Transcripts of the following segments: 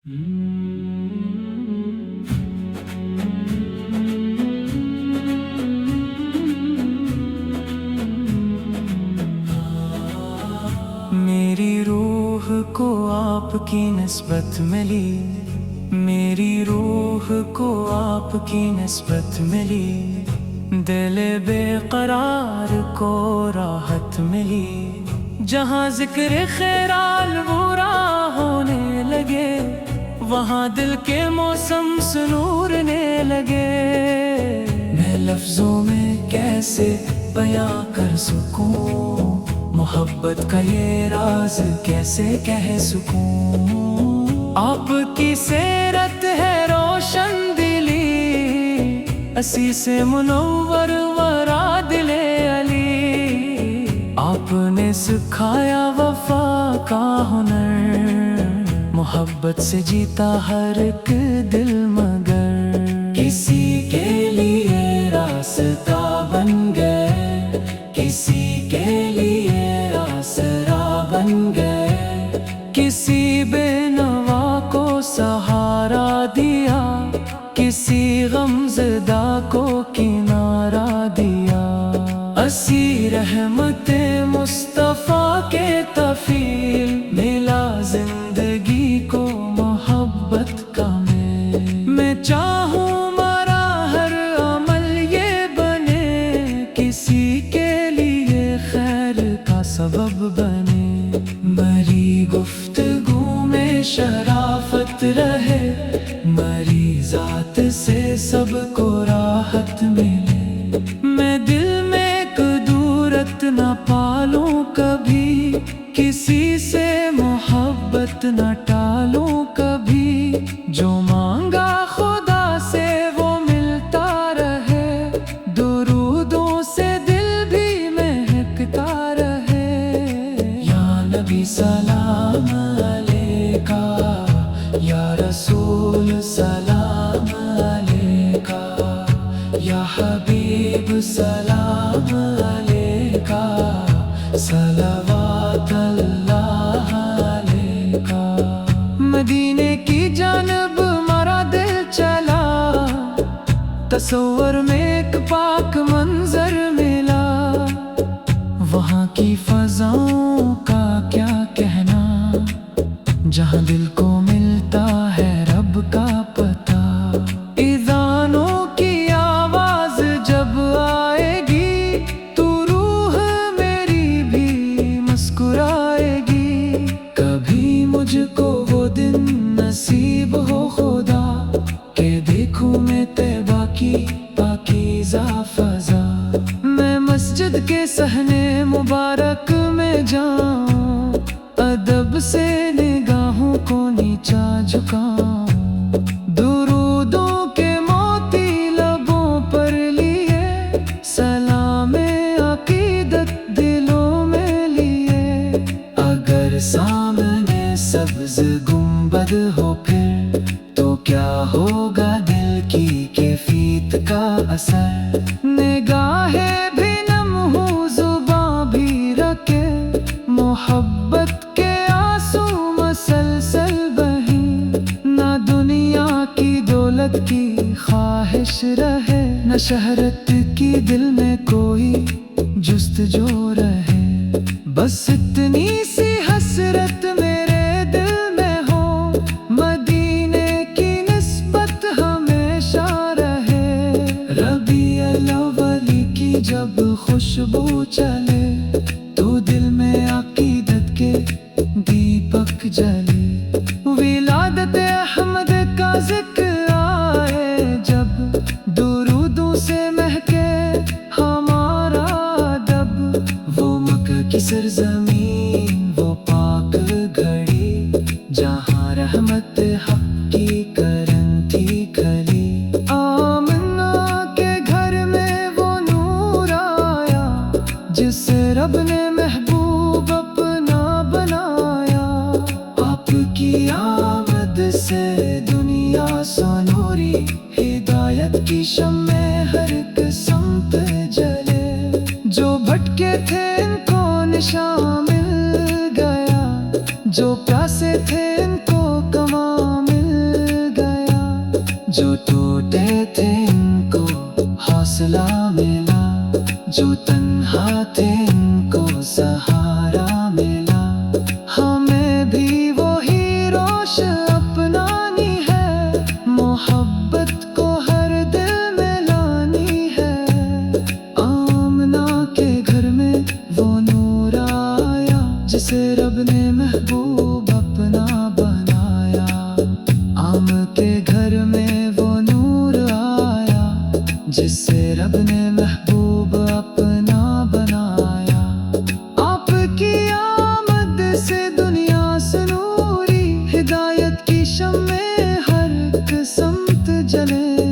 میری روح کو آپ کی نسبت ملی، میری روح کو آپ کی نسبت ملی، دل بے قرار کو راحت ملی، جہاں ذکر خیرال برا ہونے لگے وہاں دل کے موسم سنورنے لگے۔ میں لفظوں میں کیسے بیاں کر سکوں محبت کا یہ راز کیسے کہہ سکوں، آپ کی سیرت ہے روشن دلی، اسی سے منور ورا دل علی، آپ نے سکھایا وفا کا ہنر، محبت سے جیتا ہر ایک دل مگر، کسی کے لیے راستہ بن گئے، کسی کے لیے آسرا بن گئے، کسی بے نوا کو سہارا دیا، کسی غمزدہ کو کنارہ دیا، اسی رحمت مصطفیٰ کے تفیل ملا زندگی کو محبت کا میل۔ میں چاہوں مرا ہر عمل یہ بنے، کسی کے لیے خیر کا سبب بنے، مری گفتگو میں شرافت رہے، مری ذات سے سب کو راحت ملے، میں دل میں کدورت نہ پالوں کبھی، کسی سے محبت نہ ٹالوں کبھی، جو مانگا خدا سے وہ ملتا رہے، درودوں سے دل بھی مہکتا رہے، یا نبی سلام علیکہ، یا رسول سلام علیکہ، یا حبیب سلام علیکہ، صلوات اللہ علیکہ۔ مدینے کی جانب مرا دل چلا، تصور میں ایک پاک منظر ملا، وہاں کی فضاؤں کا کیا کہنا، جہاں دل کو ملتا ہے رب کا پتہ، اذانوں کی آواز جب آئے گی تو روح میری بھی مسکرائے گی، کبھی مجھ کو وہ دن نصیب ہو خدا کہ دیکھوں میں طیبہ کی پاکیزہ فضا، میں مسجد کے صحن مبارک میں جاؤں، ادب سے نگاہوں کو نیچا جھکاؤں، درودوں کے موتی لبوں پر لیے، سلام عقیدت دلوں میں لیے، اگر سامنے سبز گنبد ہو پھر تو کیا ہوگا دل کی کیفیت کا اثر، نگاہیں بھی نم ہو زباں بھی رکے، محبت کے آنسو مسلسل بہیں، نہ دنیا کی دولت کی خواہش رہے، نہ شہرت کی دل میں کوئی جستجو رہے، بس اتنی سی حسرت میرے دل میں ہو، مدینے کی نسبت ہمیشہ رہے، ربیع الاول کی جب خوشبو چلے تو دل میں عقیدت کے دیپک جلے، ولادت احمد کا ذکر آئے جب، درودوں سے مہکے ہمارا ادب، وہ مکہ کی سرزمین وہ پاک گھڑی، جہاں رحمت حق کی کرن تھی کھلی، آمنہ کے گھر میں وہ نور آیا، جسے رب نے محبوب اپنا بنایا، آپ کی آمد سے دنیا سنوری، ہدایت کی شمع ہر ایک سمت جلے، جو بھٹکے تھے ان کو نشان مل گیا، جو پیاسے تھے ان کو کماں مل جو ٹوٹے تھے ان کو حوصلہ ملا، جو تنہا تھے ان کو سہارا ملا۔ ہمیں بھی وہی روش اپنانی ہے، محبت کو ہر دل میں لانی ہے۔ آمنہ کے گھر میں وہ نور آیا جسے رب نے محبوب اپنا بنایا۔ آم کے گھر میں وہ نور آیا جسے رب نے محبوب اپنا بنایا۔ آپ کی آمد سے دنیا سنوری، ہدایت کی شمعیں ہر ایک سمت جلے۔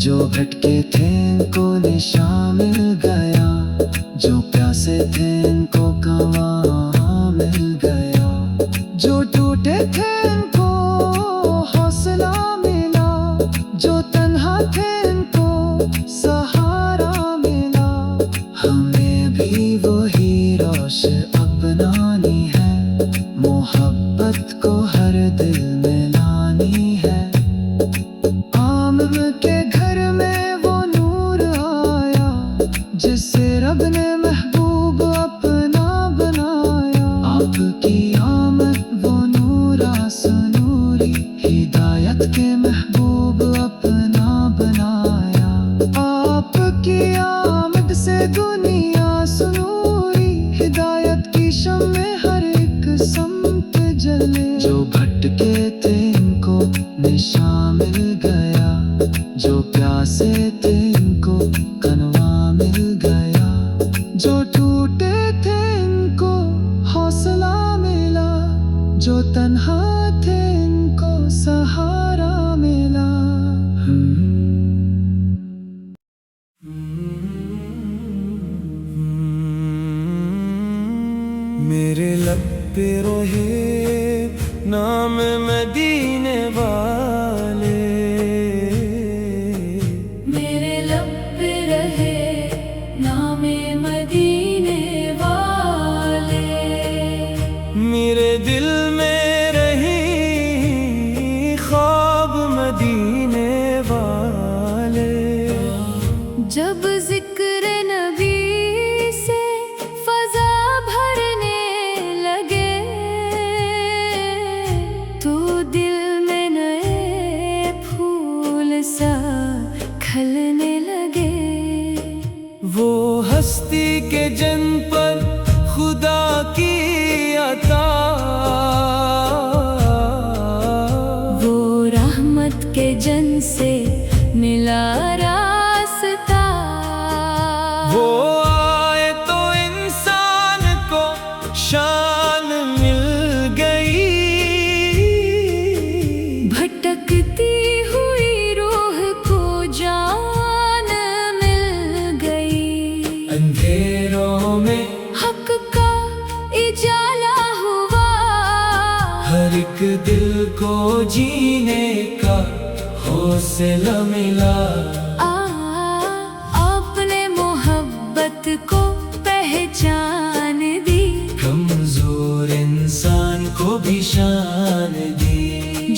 جو بھٹکے تھے ان کو نشان مل گیا، جو پیاسے تھے ان کو کنواں مل گیا۔ جو ٹوٹے تھے ان کو حوصلہ ملا، جو تنہا تھے ان کو سہارا ملا۔ ہمیں بھی وہی روش اپنانی ہے، محبت کو ہر دل میں لانی ہے۔ آم کے گھر میں وہ نور آیا جسے رب نے محبوب اپنا بنایا۔ آپ کی آمد وہ نور سنوری، ہدایت کے محبوب اپنا بنایا۔ آپ کی آمد سے دنیا سنوری، ہدایت کی شمعیں ہر ایک سمت جلے۔ جو بھٹکے تھے ان کو نشان مل گیا، جو پیاسے تھے ان کو کنواں مل گیا۔ جو ٹوٹے تھے ان کو حوصلہ ملا، جو تنہا تھے ان کو سہارا ملا۔ میرے لب پہ رہے نام مدینے والے، میرے لب پہ رہے نام مدینے والے، میرے دل میں رہی خواب مدینے والے۔ جب ذکر نبی سے فضا بھرنے لگے تو دل میں نئے پھول سا کھلنے لگے۔ وہ ہستی کے جن پر خدا کی عطا، وہ رحمت کے جن سے ملا راستہ، وہ آئے تو انسان کو شان مل گئی۔ بھٹکتی ہوئی روح کو جان مل گئی۔ اندھیروں میں حق کا اجالا ہوا، ہر ایک دل کو جینے کا حوصلہ ملا۔ آپ نے محبت کو پہچان دی، کمزور انسان کو بھی شان دی۔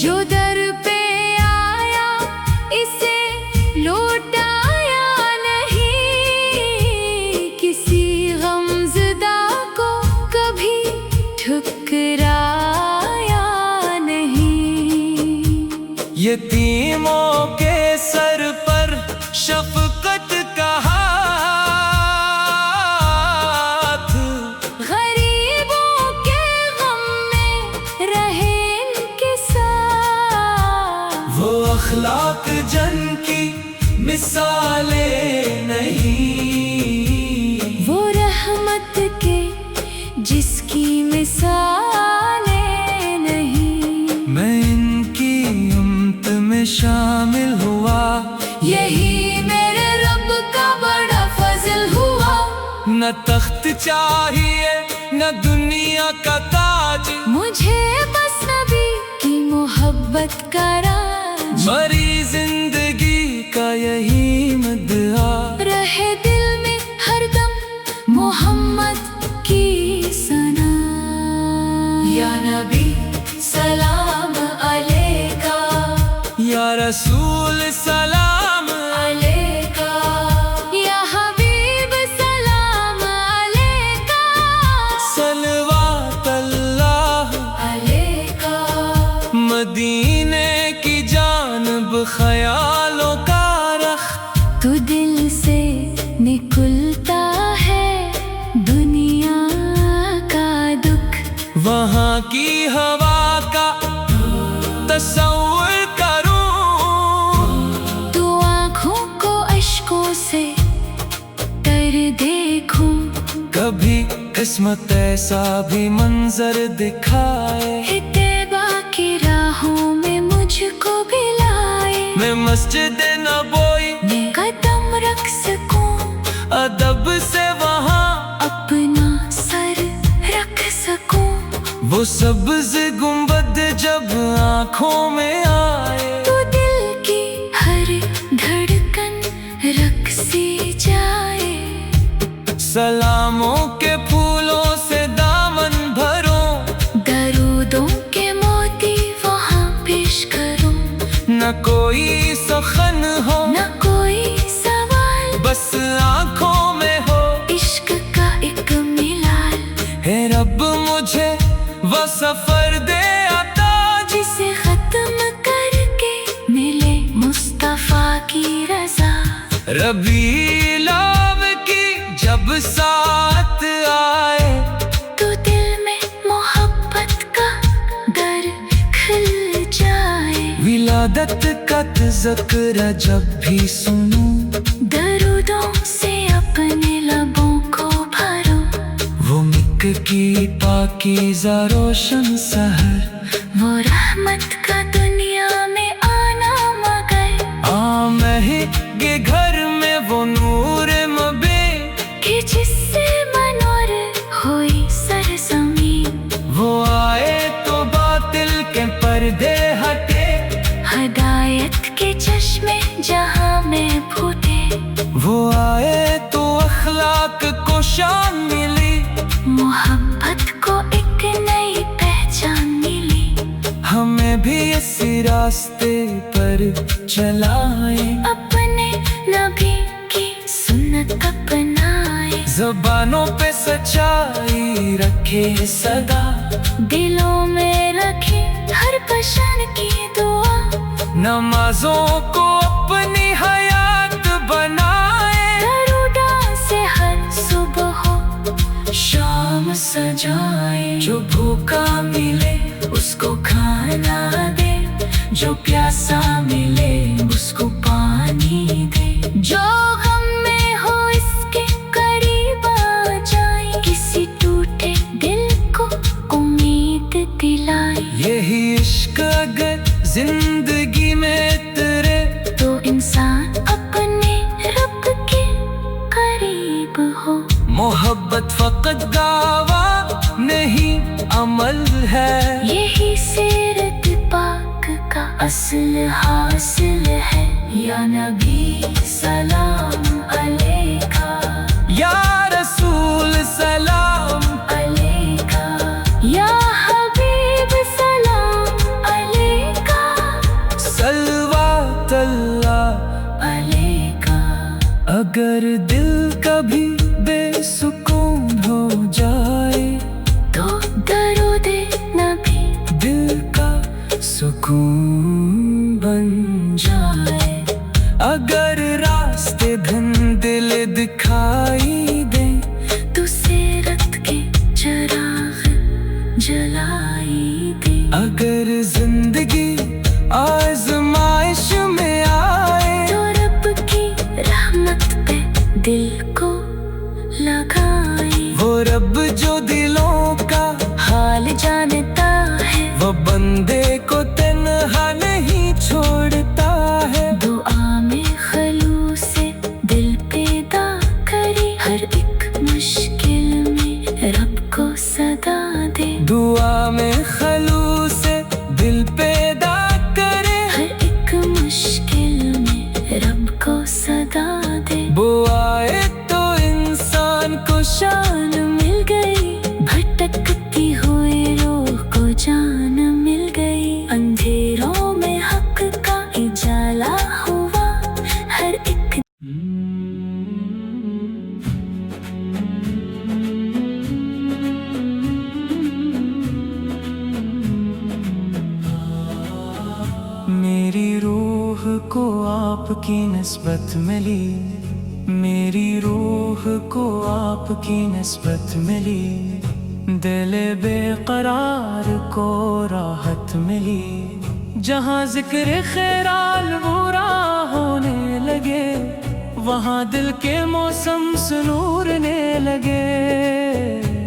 جو در پہ آیا اسے لوٹایا نہیں، کسی غمزدہ کو کبھی ٹھکرایا نہیں۔ یتیموں کے سر پر شفقت کا ہاتھ، غریبوں کے غم میں رہے ان کے ساتھ۔ وہ اخلاق جن کی مثالیں نہیں، وہ رحمت کے جس کی مثالیں نہیں۔ میں ان کی امت میں شامل ہوا، یہی میرے رب کا بڑا فضل ہوا۔ نہ تخت چاہیے نہ دنیا کا تاج، مجھے بس نبی کی محبت کا راج، مری زندگی کا یہی مدعا، رہے دل میں ہر دم محمد کی ثنا۔ یا نبی سلام علیکہ، یا رسول سینے کی جانب خیالوں کا رخ، تو دل سے نکلتا ہے دنیا کا دکھ، وہاں کی ہوا کا تصور کروں، تو آنکھوں کو اشکوں سے تر دیکھوں، کبھی قسمت ایسا بھی منظر دکھائے، طیبہ کی راہوں میں مجھ کو بھی لائے، میں مسجد نبوی میں قدم رکھ سکوں، ادب سے وہاں اپنا سر رکھ سکوں، وہ سبز گنبد جب آنکھوں میں آئے، تو دل کی ہر دھڑکن رقصی جائے، سلاموں کے پھولوں سے دامن بھروں، درودوں کے موتی وہاں پیش کروں، نہ کوئی سخن ہو نہ کوئی سوال، بس آنکھوں میں ہو عشق کا ایک ملال، ہے رب مجھے وہ سفر دے عطا، جسے ختم کر کے ملے مصطفیٰ کی رضا، ربیع الاول کی جب ساتھ آئے، تو دل میں محبت کا در کھل جائے، ولادت کا تذکرہ جب بھی سنوں، درودوں سے اپنے لبوں کو بھرو، وہ مکھ کی پاکیزہ روشن سحر، وہ رحمت کا دنیا میں آنا مگر، مہنگے گھر میں وہ نور مبیں، کہ جس سے منور ہوئی سرزمین، وہ آئے تو باطل کے پردے ہٹے، ہدایت کے چشمے جہاں میں پھوٹے، وہ آئے تو اخلاق کو شان ملی، محبت کو ایک نئی پہچان ملی، ہمیں بھی اس راستے پر چلائے، اپنے نبی کی سنت اپنائے، زبانوں پہ سچائی رکھے صدا، دلوں میں رکھے ہر بشر کی دعا، نمازوں کو اپنی حیات بنائے، درودوں سے ہر صبح و شام سجائے، جو بھوکا ملے اس کو کھانا دے، جو پیاسا ملے اس کو پانی دے، جو غم میں ہو اس کے قریب آ جائے، کسی ٹوٹے دل کو امید دلائے، یہی عشق اگر زندگی میں اترے، تو انسان اپنے رب کے قریب ہو، محبت فقط دعویٰ نہیں عمل ہے، یہی سیرت پاک کا اصل حاصل ہے، یا نبی سلام علیکہ، یا رسول سلام علیکہ، یا حبیب سلام علیکہ، صلوات اللہ علیکہ، اگر دل کبھی بے سکون ہو جائے، تو درود نبی دل کا سکون بن جائے، اگر راستے دھندلے دکھائی دیں، تو سیرت کے چراغ جلائی دے، اگر زندگی آزمائش میں آئے، تو رب کی رحمت پہ دل کو لگائے، وہ رب جو دلوں کا حال جانتا ہے، وہ بندے کو تنہا نہیں چھوڑتا، میری روح کو آپ کی نسبت ملی، میری روح کو آپ کی نسبت ملی، دل بے قرار کو راحت ملی، جہاں ذکر خیرال برا ہونے لگے، وہاں دل کے موسم سنورنے لگے۔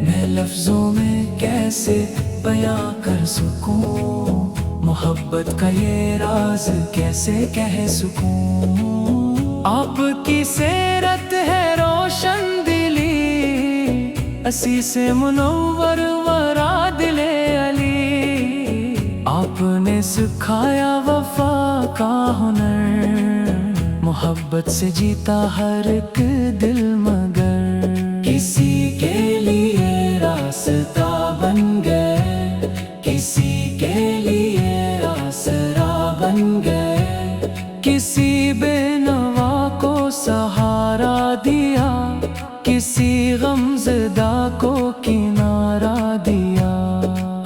میں لفظوں میں کیسے بیاں کر سکوں، محبت کا یہ راز کیسے کہہ سکوں۔ آپ کی سیرت ہے روشن دلی، اسی سے منور ورا دل علی، آپ نے سکھایا وفا کا ہنر، محبت سے جیتا ہر ایک دل مگر، کسی کے لیے راستہ بن گئے، کسی کے لیے آسرا بن گئے، کسی بے نوا کو سہارا دیا، کسی غمزدہ کو کنارہ دیا،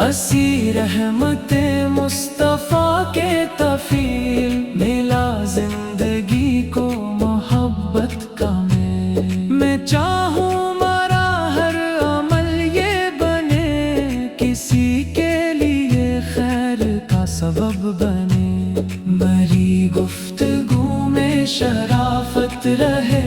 اسی رحمت مصطفیٰ کے تفیل، ملا زندگی کو محبت کا میل۔ میں چاہوں مرا ہر عمل یہ بنے، کسی کے لیے خیر کا سبب بنے، مری گفتگو میں شرافت رہے،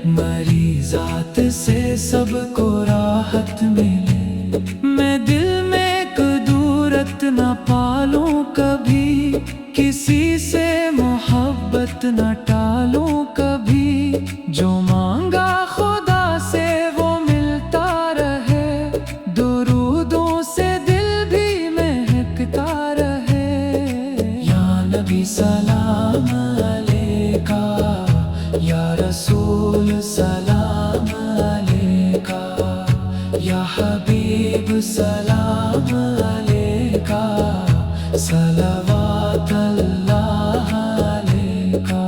مری ذات سے سب کو راحت ملے، میں دل میں کدورت نہ پالوں کبھی، کسی سے محبت نہ ٹالوں کبھی، جو مانگا خدا سے وہ ملتا رہے، درودوں سے دل بھی مہکتا رہے، یا نبی سلام علیکہ، یا رسول سلام علیکہ، یا حبیب سلام علیکہ، صلوات اللہ علیکہ۔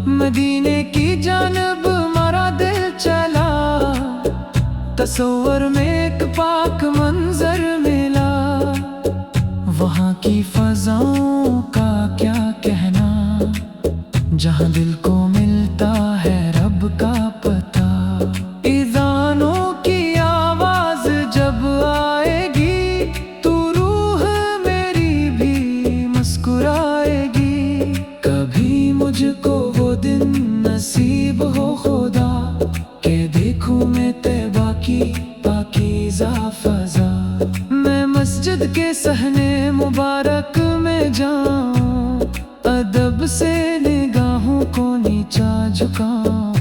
مدینے کی جانب ہمارا دل چلا، تصور میں ایک پاک منظر ملا، وہاں کی فضاؤں کا کیا کہنا، جہاں دل کو ملتا ہے رب کا پتہ، اذانوں کی آواز جب آئے گی تو روح میری بھی مسکرائے گی، کبھی مجھ کو وہ دن نصیب ہو خدا، کہ دیکھوں میں طیبہ کی پاکیزہ فضا، میں مسجد کے صحن مبارک میں جاؤں، ادب سے نگاہوں کو نیچا جھکاؤں،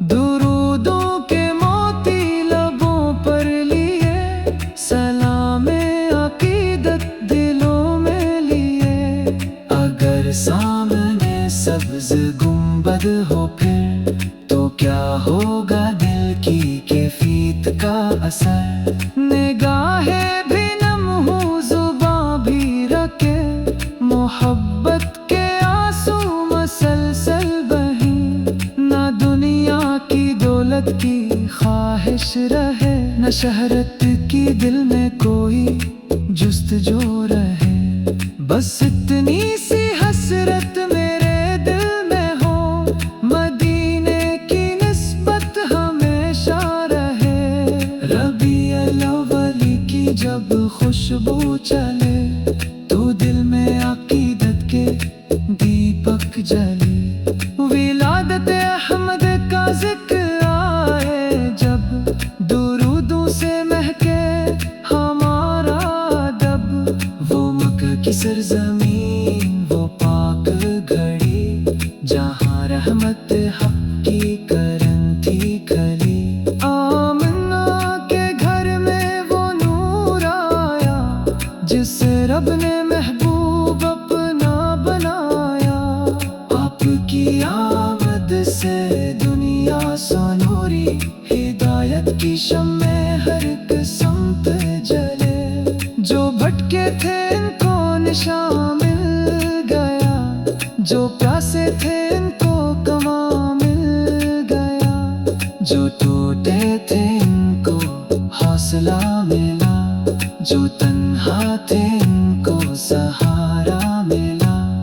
درودوں کے موتی لبوں پر لیے، سلام عقیدت دلوں میں لیے، اگر سامنے سبز گنبد ہو پھر تو کیا ہوگا دل کی کیفیت کا اثر، نگاہ بھی نم ہو زباں بھی رکھے، محبت کے آنسو مسلسل بہیں، نہ دنیا کی دولت کی خواہش رہے، نہ شہرت کی دل میں کوئی جستجو رہے، بس اتنی سی حسرت میرے دل میں ہو، مدینے کی نسبت ہمیشہ رہے، ربیع الاول کی جب خوشبو چلے تو دل میں عقیدت کے دیپک جلے، ولادت احمد کا ذکر آئے جب، درودوں سے مہکے ہمارا ادب، وہ مکہ کی سرزمین وہ پاک گھڑی، جہاں رحمت حق کی کرن تھی کھلی، آمنہ کے گھر میں وہ نور آیا، جسے رب نے محبوب اپنا بنایا، آپ کی آمد سے دنیا سنوری، ہدایت کی شمع ہر ایک سمت جلے، جو بھٹکے تھے ان کو نشان مل گیا، جو پیاسے تھے ان کو کماں مل گیا، جو ٹوٹے تھے ان کو حوصلہ ملا، جو تنہا تھے ان کو سہارا ملا،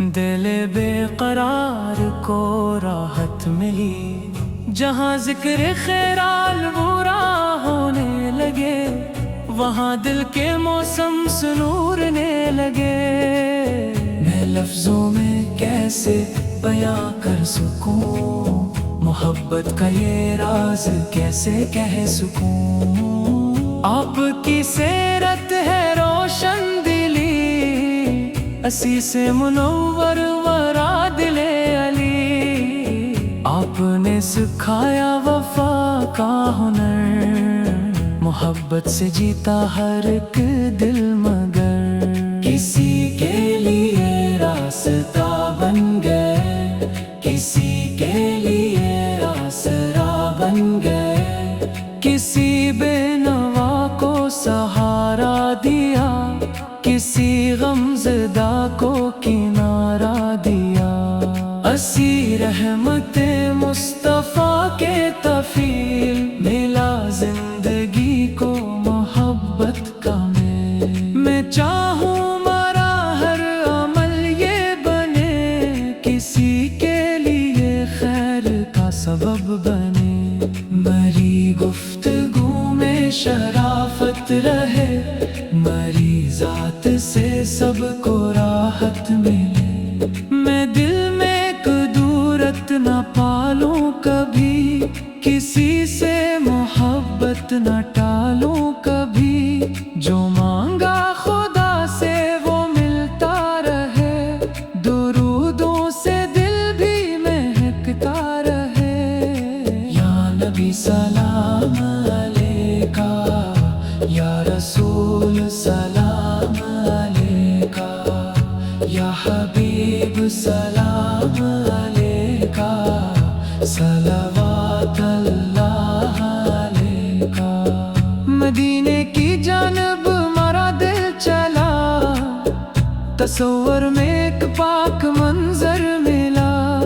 دل بے قرار کو راحت ملی، جہاں ذکر خیرال برا ہونے لگے، وہاں دل کے موسم سنورنے لگے۔ میں لفظوں میں کیسے بیاں کر سکوں، محبت کا یہ راز کیسے کہہ سکوں۔ آپ کی سیرت ہے روشن دلی، اسی سے منور ورا دل علی۔ آپ نے سکھایا وفا کا ہنر، محبت سے جیتا ہر ایک دل مگر۔ کسی کے لیے راستہ بن گئے، کسی کے لیے آسرا بن گئے، کسی بے نوا کو سہارا دیا، کسی غمزدہ کو کنارہ دیا۔ اسی رحمت مصطفیٰ کے تفیل، ملا زندگی کو محبت کا میل۔ میں چاہوں مرا ہر عمل یہ بنے، کسی کے لیے خیر کا سبب بنے۔ مری گفتگو میں شرافت رہے، مری ذات سے سب کو راحت ملے۔ میں دل میں کدورت نہ پالوں کبھی، کسی سے محبت نہ ٹالوں کبھی۔ جو مانگا خدا سے وہ ملتا رہے، درودوں سے دل بھی مہکتا رہے۔ یا نبی سلام علیکہ، یا رسول سلام علیکہ، یا حبیب سلام علیکہ، صلوات اللہ علیکہ۔ مدینے کی جانب ہمارا دل چلا، تصور میں ایک پاک منظر ملا۔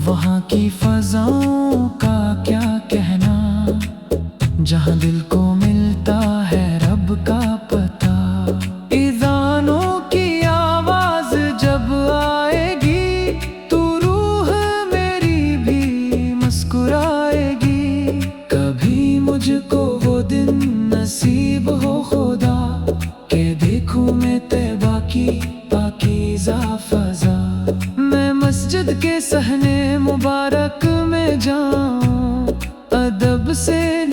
وہاں کی فضاؤں کا کیا کہنا، جہاں دل کو ملتا ہے رب کا پتہ۔ اذانوں کی آواز جب آئے گی، تو روح میری بھی مسکرائے گی۔ کبھی مجھ کو وہ دن نصیب ہو خدا، کہ دیکھوں میں طیبہ کی پاکیزہ فضا۔ میں مسجد کے صحن مبارک میں جاؤں، ادب سے